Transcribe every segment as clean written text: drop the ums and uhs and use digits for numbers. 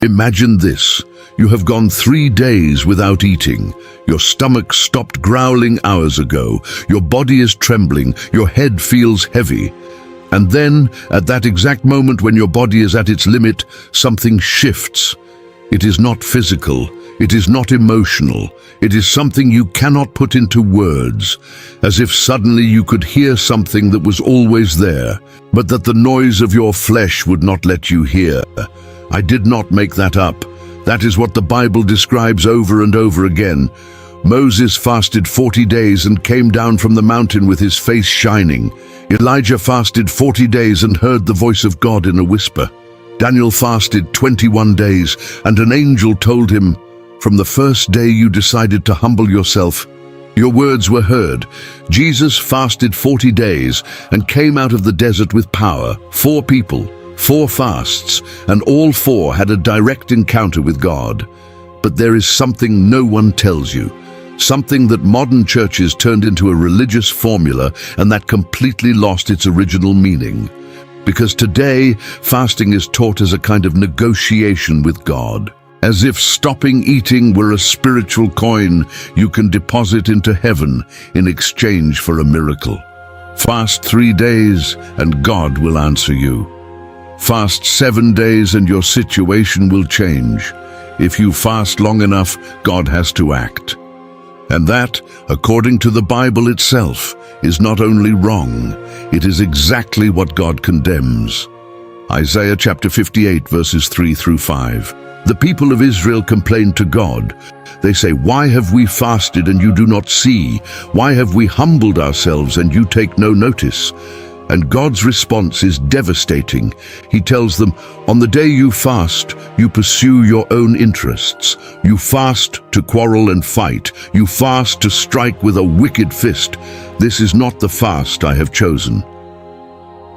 Imagine this. You have gone 3 days without eating. Your stomach stopped growling hours ago. Your body is trembling. Your head feels heavy. And then, at that exact moment when your body is at its limit, something shifts. It is not physical. It is not emotional. It is something you cannot put into words, as if suddenly you could hear something that was always there, but that the noise of your flesh would not let you hear. I did not make that up. That is what the Bible describes over and over again. Moses fasted 40 days and came down from the mountain with his face shining. Elijah fasted 40 days and heard the voice of God in a whisper. Daniel fasted 21 days, and an angel told him, "From the first day you decided to humble yourself, your words were heard." Jesus fasted 40 days and came out of the desert with power. 4 people, 4 fasts, and all 4 had a direct encounter with God. But there is something no one tells you, something that modern churches turned into a religious formula and that completely lost its original meaning. Because today, fasting is taught as a kind of negotiation with God, as if stopping eating were a spiritual coin you can deposit into heaven in exchange for a miracle. Fast 3 days and God will answer you. Fast 7 days and your situation will change. If you fast long enough, God has to act. And that, according to the Bible itself, is not only wrong, it is exactly what God condemns. Isaiah chapter 58 verses 3 through 5. The people of Israel complained to God. They say, "Why have we fasted and you do not see? Why have we humbled ourselves and you take no notice?" And God's response is devastating. He tells them, "On the day you fast, you pursue your own interests. You fast to quarrel and fight. You fast to strike with a wicked fist. This is not the fast I have chosen."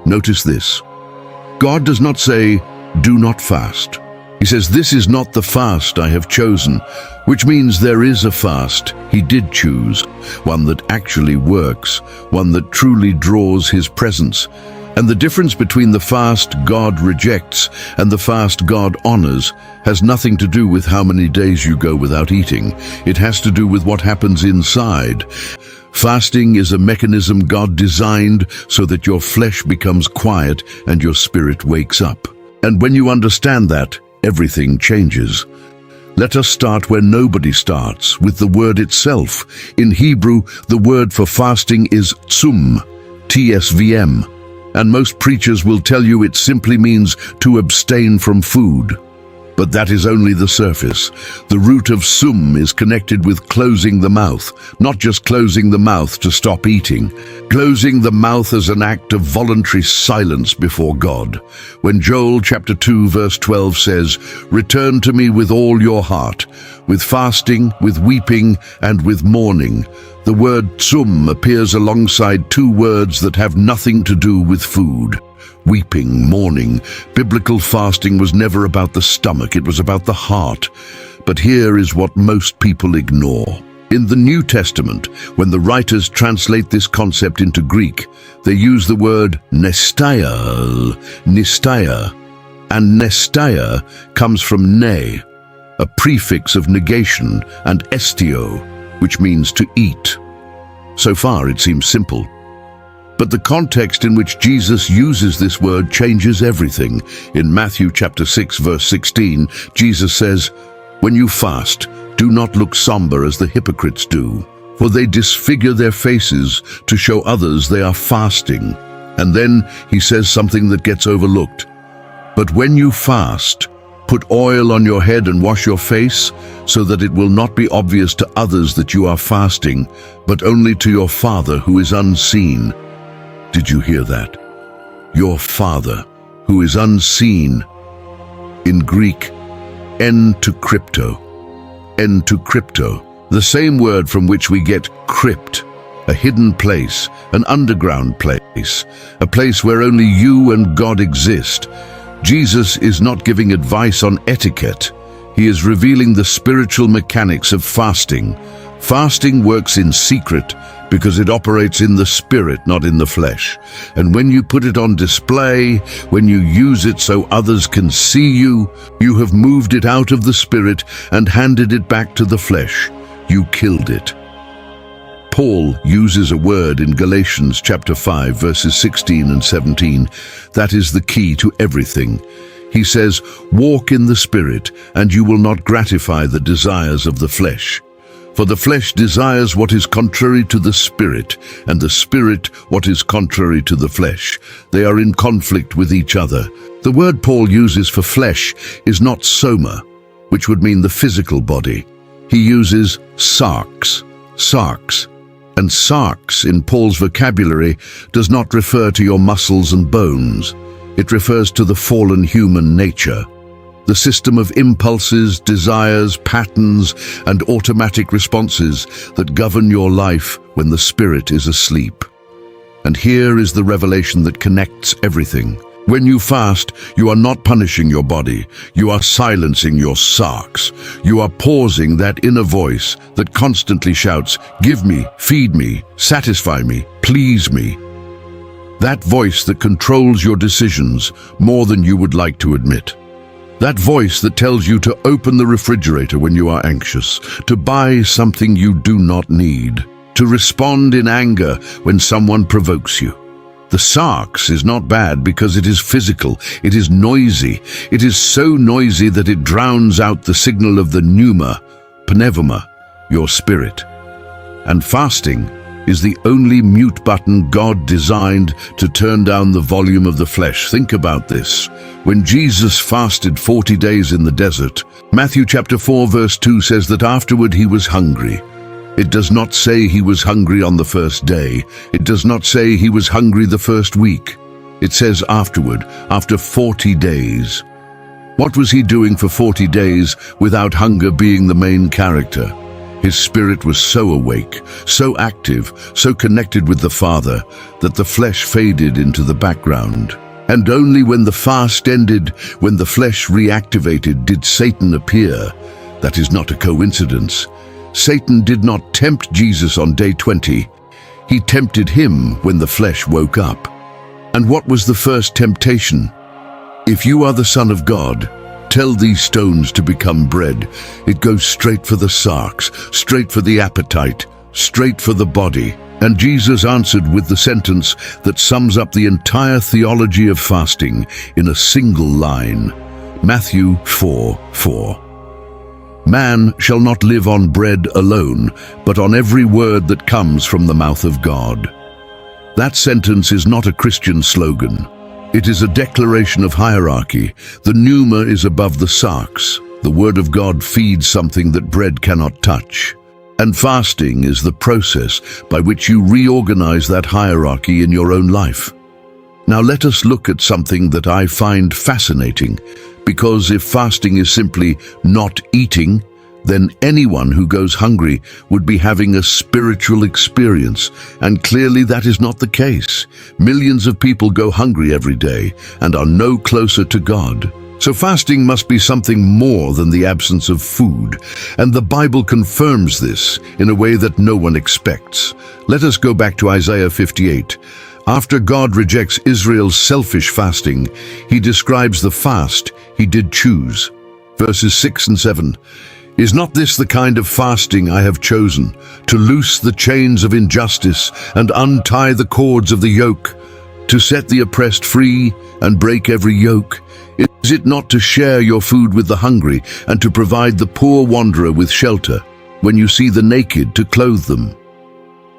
Notice this. God does not say, "Do not fast." He says, "This is not the fast I have chosen," which means there is a fast He did choose, one that actually works, one that truly draws His presence. And the difference between the fast God rejects and the fast God honors has nothing to do with how many days you go without eating. It has to do with what happens inside. Fasting is a mechanism God designed so that your flesh becomes quiet and your spirit wakes up. And when you understand that, everything changes. Let us start where nobody starts, with the word itself. In Hebrew, the word for fasting is tsum, TSVM, and most preachers will tell you it simply means to abstain from food. But that is only the surface. The root of sum is connected with closing the mouth, not just closing the mouth to stop eating. Closing the mouth as an act of voluntary silence before God. When Joel chapter 2 verse 12 says, "Return to me with all your heart," with fasting, with weeping, and with mourning, the word tsum appears alongside 2 words that have nothing to do with food. Weeping, mourning. Biblical fasting was never about the stomach, it was about the heart. But here is what most people ignore. In the New Testament, when the writers translate this concept into Greek, they use the word nesteia, and nesteia comes from ne, a prefix of negation, and estio, which means to eat. So far it seems simple. But the context in which Jesus uses this word changes everything. In Matthew chapter 6 verse 16, Jesus says, "When you fast, do not look somber as the hypocrites do, for they disfigure their faces to show others they are fasting." And then he says something that gets overlooked. "But when you fast, put oil on your head and wash your face, so that it will not be obvious to others that you are fasting, but only to your Father who is unseen." Did you hear that? Your Father, who is unseen. In Greek, en to crypto. En to crypto, the same word from which we get crypt, a hidden place, an underground place, a place where only you and God exist. Jesus is not giving advice on etiquette. He is revealing the spiritual mechanics of fasting. Fasting works in secret because it operates in the spirit, not in the flesh. And when you put it on display, when you use it so others can see you, you have moved it out of the spirit and handed it back to the flesh. You killed it. Paul uses a word in Galatians chapter 5, verses 16 and 17. That is the key to everything. He says, "Walk in the Spirit, and you will not gratify the desires of the flesh. For the flesh desires what is contrary to the Spirit, and the Spirit what is contrary to the flesh. They are in conflict with each other." The word Paul uses for flesh is not soma, which would mean the physical body. He uses sarx. And sarx in Paul's vocabulary does not refer to your muscles and bones. It refers to the fallen human nature, the system of impulses, desires, patterns, and automatic responses that govern your life when the spirit is asleep. And here is the revelation that connects everything. When you fast, you are not punishing your body. You are silencing your sarx. You are pausing that inner voice that constantly shouts, "Give me, feed me, satisfy me, please me." That voice that controls your decisions more than you would like to admit. That voice that tells you to open the refrigerator when you are anxious, to buy something you do not need, to respond in anger when someone provokes you. The sarx is not bad because it is physical, it is noisy. It is so noisy that it drowns out the signal of the pneuma, your spirit. And fasting is the only mute button God designed to turn down the volume of the flesh. Think about this. When Jesus fasted 40 days in the desert, Matthew chapter 4 verse 2 says that afterward he was hungry. It does not say he was hungry on the first day. It does not say he was hungry the first week. It says afterward, after 40 days. What was he doing for 40 days without hunger being the main character? His spirit was so awake, so active, so connected with the Father, that the flesh faded into the background. And only when the fast ended, when the flesh reactivated, did Satan appear. That is not a coincidence. Satan did not tempt Jesus on day 20. He tempted him when the flesh woke up. And what was the first temptation? "If you are the Son of God, tell these stones to become bread." It goes straight for the sarx, straight for the appetite, straight for the body. And Jesus answered with the sentence that sums up the entire theology of fasting in a single line. Matthew 4:4. "Man shall not live on bread alone, but on every word that comes from the mouth of God." That sentence is not a Christian slogan. It is a declaration of hierarchy. The pneuma is above the sarx. The word of God feeds something that bread cannot touch. And fasting is the process by which you reorganize that hierarchy in your own life. Now let us look at something that I find fascinating, because if fasting is simply not eating, then anyone who goes hungry would be having a spiritual experience, and clearly that is not the case. Millions of people go hungry every day and are no closer to God. So fasting must be something more than the absence of food, and the Bible confirms this in a way that no one expects. Let us go back to Isaiah 58. After God rejects Israel's selfish fasting, he describes the fast he did choose. Verses 6 and 7. "Is not this the kind of fasting I have chosen, to loose the chains of injustice and untie the cords of the yoke, to set the oppressed free and break every yoke? Is it not to share your food with the hungry and to provide the poor wanderer with shelter, when you see the naked to clothe them?"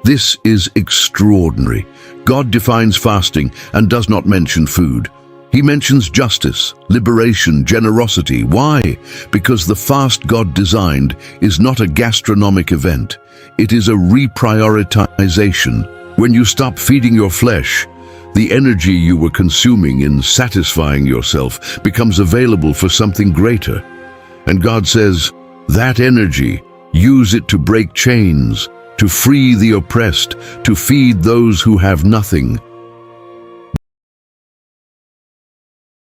This is extraordinary. God defines fasting and does not mention food. He mentions justice, liberation, generosity. Why? Because the fast God designed is not a gastronomic event. It is a reprioritization. When you stop feeding your flesh, the energy you were consuming in satisfying yourself becomes available for something greater. And God says, that energy, use it to break chains, to free the oppressed, to feed those who have nothing.